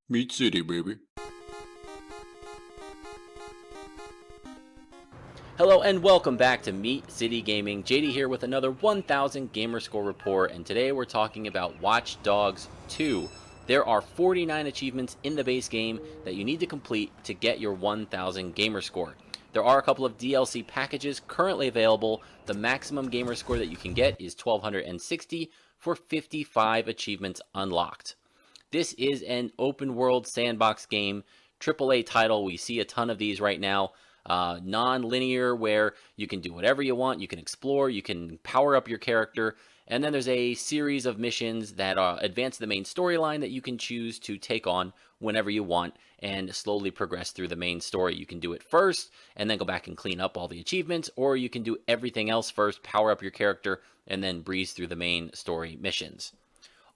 Meat City, baby. Hello and welcome back to Meat City Gaming. JD here with another 1000 Gamerscore Report, and today we're talking about Watch Dogs 2. There are 49 achievements in the base game that you need to complete to get your 1000 Gamerscore. There are a couple of DLC packages currently available. The maximum Gamerscore that you can get is 1260 for 55 achievements unlocked. This is an open world sandbox game, AAA title. We see a ton of these right now. Non-linear, where you can do whatever you want, you can explore, you can power up your character, and then there's a series of missions that advance the main storyline that you can choose to take on whenever you want and slowly progress through the main story. You can do it first and then go back and clean up all the achievements, or you can do everything else first, power up your character, and then breeze through the main story missions.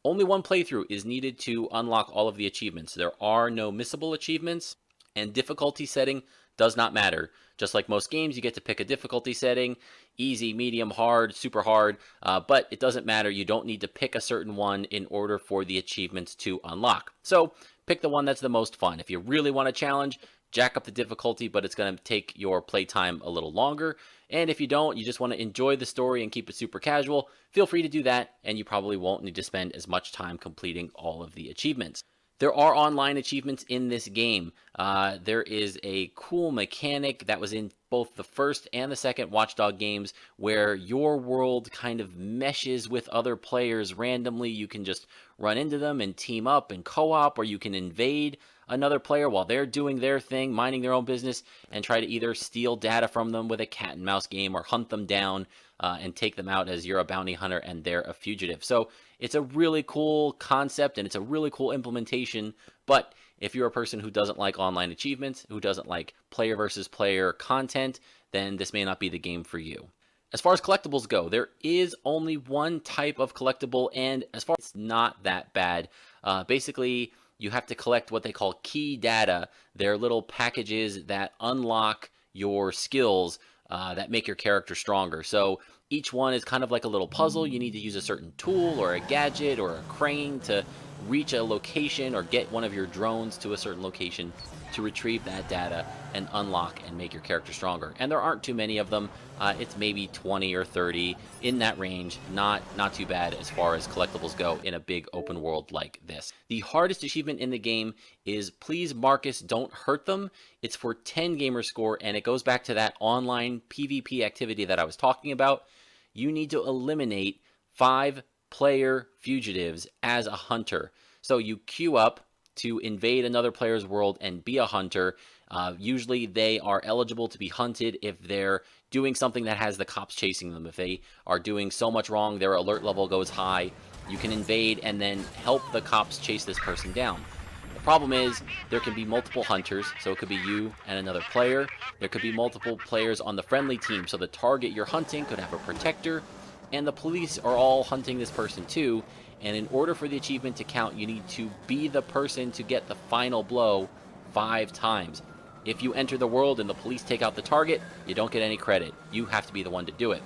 Only one playthrough is needed to unlock all of the achievements. There are no missable achievements, and difficulty setting does not matter. Just like most games, you get to pick a difficulty setting: easy, medium, hard, super hard, but it doesn't matter. You don't need to pick a certain one in order for the achievements to unlock. So pick the one that's the most fun. If you really want a challenge, jack up the difficulty, but it's going to take your playtime a little longer. And if you don't, you just want to enjoy the story and keep it super casual, feel free to do that, and you probably won't need to spend as much time completing all of the achievements. There are online achievements in this game. There is a cool mechanic that was in both the first and the second Watchdog games where your world kind of meshes with other players randomly. You can just run into them and team up and co-op, or you can invade another player while they're doing their thing, minding their own business, and try to either steal data from them with a cat and mouse game or hunt them down and take them out as you're a bounty hunter and they're a fugitive. So it's a really cool concept and it's a really cool implementation, but if you're a person who doesn't like online achievements, who doesn't like player versus player content, then this may not be the game for you. As far as collectibles go, there is only one type of collectible, and as far as it's not that bad. Basically, you have to collect what they call key data. They're little packages that unlock your skills that make your character stronger. So each one is kind of like a little puzzle. You need to use a certain tool or a gadget or a crane to reach a location or get one of your drones to a certain location to retrieve that data and unlock and make your character stronger. And there aren't too many of them. It's maybe 20 or 30 in that range. Not too bad as far as collectibles go in a big open world like this. The hardest achievement in the game is Please Marcus Don't Hurt Them. It's for 10 gamer score, and it goes back to that online PvP activity that I was talking about. You need to eliminate 5 player fugitives as a hunter. So you queue up to invade another player's world and be a hunter. Usually they are eligible to be hunted if they're doing something that has the cops chasing them. If they are doing so much wrong, their alert level goes high. You can invade and then help the cops chase this person down. The problem is there can be multiple hunters, so it could be you and another player. There could be multiple players on the friendly team, so the target you're hunting could have a protector, and the police are all hunting this person too. And in order for the achievement to count, you need to be the person to get the final blow 5 times. If you enter the world and the police take out the target, you don't get any credit. You have to be the one to do it.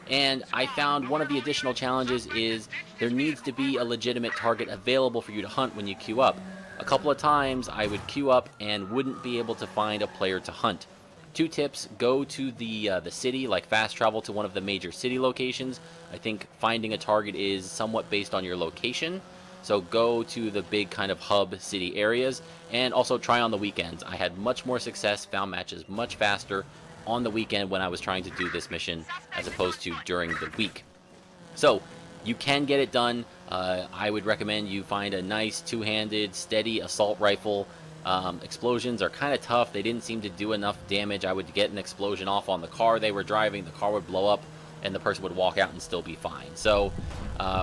And I found one of the additional challenges is there needs to be a legitimate target available for you to hunt when you queue up. A couple of times I would queue up and wouldn't be able to find a player to hunt. 2 tips: go to the city, like fast travel to one of the major city locations. I think finding a target is somewhat based on your location. So go to the big kind of hub city areas, and also try on the weekends. I had much more success, found matches much faster on the weekend when I was trying to do this mission as opposed to during the week. So you can get it done. I would recommend you find a nice two-handed, steady assault rifle. Explosions are kind of tough. They didn't seem to do enough damage. I would get an explosion off on the car they were driving. The car would blow up, and the person would walk out and still be fine. So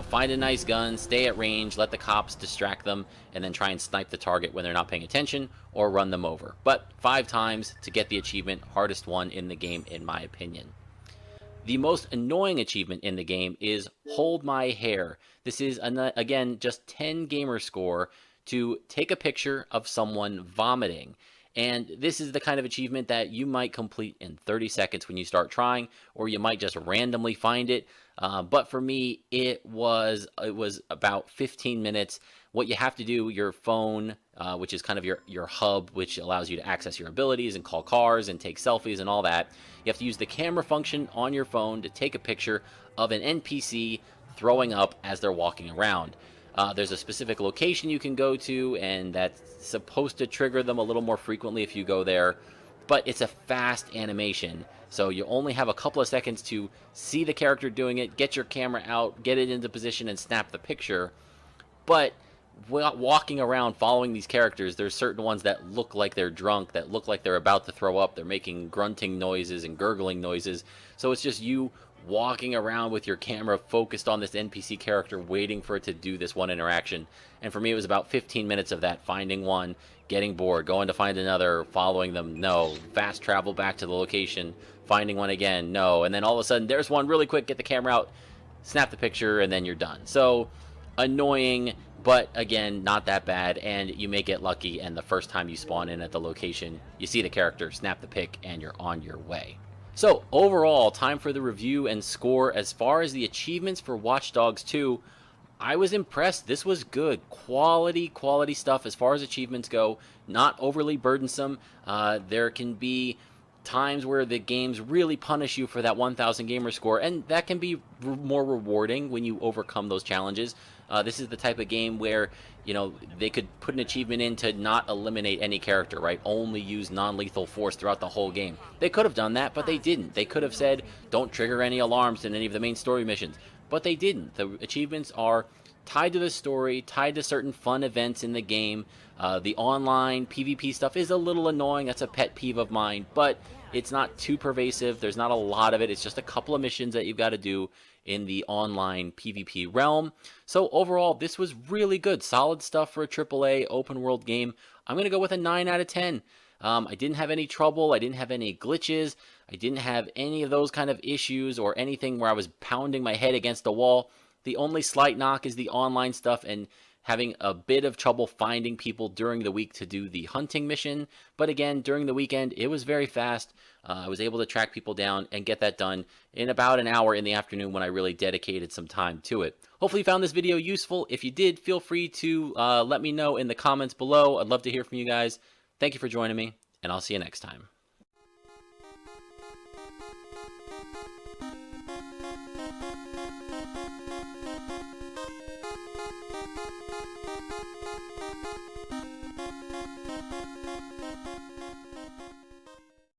find a nice gun, stay at range, let the cops distract them, and then try and snipe the target when they're not paying attention, or run them over. But 5 times to get the achievement, hardest one in the game in my opinion. The most annoying achievement in the game is Hold My Hair. This is, again, just 10 gamer score to take a picture of someone vomiting. And this is the kind of achievement that you might complete in 30 seconds when you start trying, or you might just randomly find it. But for me, it was about 15 minutes. What you have to do, your phone which is kind of your hub, which allows you to access your abilities and call cars and take selfies and all that. You have to use the camera function on your phone to take a picture of an NPC throwing up as they're walking around. There's a specific location you can go to, and that's supposed to trigger them a little more frequently if you go there. But it's a fast animation, so you only have a couple of seconds to see the character doing it, get your camera out, get it into position, and snap the picture. But walking around following these characters, there's certain ones that look like they're drunk, that look like they're about to throw up. They're making grunting noises and gurgling noises. So it's just you walking around with your camera focused on this NPC character, waiting for it to do this one interaction. And for me, it was about 15 minutes of that, finding one, getting bored, going to find another, following them, no. Fast travel back to the location, finding one again, no. And then all of a sudden, there's one really quick, get the camera out, snap the picture, and then you're done. So annoying, but again, not that bad, and you may get lucky, and the first time you spawn in at the location, you see the character, snap the pic, and you're on your way. So overall, time for the review and score. As far as the achievements for Watch Dogs 2, I was impressed. This was good. Quality stuff as far as achievements go. Not overly burdensome. There can be times where the games really punish you for that 1,000 gamer score, and that can be more rewarding when you overcome those challenges. This is the type of game where, you know, they could put an achievement in to not eliminate any character, right? Only use non-lethal force throughout the whole game. They could have done that, but they didn't. They could have said, don't trigger any alarms in any of the main story missions, but they didn't. The achievements are tied to the story, tied to certain fun events in the game. The online PvP stuff is a little annoying. That's a pet peeve of mine, but it's not too pervasive. There's not a lot of it. It's just a couple of missions that you've got to do in the online PvP realm. So overall, this was really good. Solid stuff for a AAA open world game. I'm going to go with a 9 out of 10. I didn't have any trouble. I didn't have any glitches. I didn't have any of those kind of issues or anything where I was pounding my head against the wall. The only slight knock is the online stuff and having a bit of trouble finding people during the week to do the hunting mission. But again, during the weekend, it was very fast. I was able to track people down and get that done in about an hour in the afternoon when I really dedicated some time to it. Hopefully you found this video useful. If you did, feel free to let me know in the comments below. I'd love to hear from you guys. Thank you for joining me, and I'll see you next time.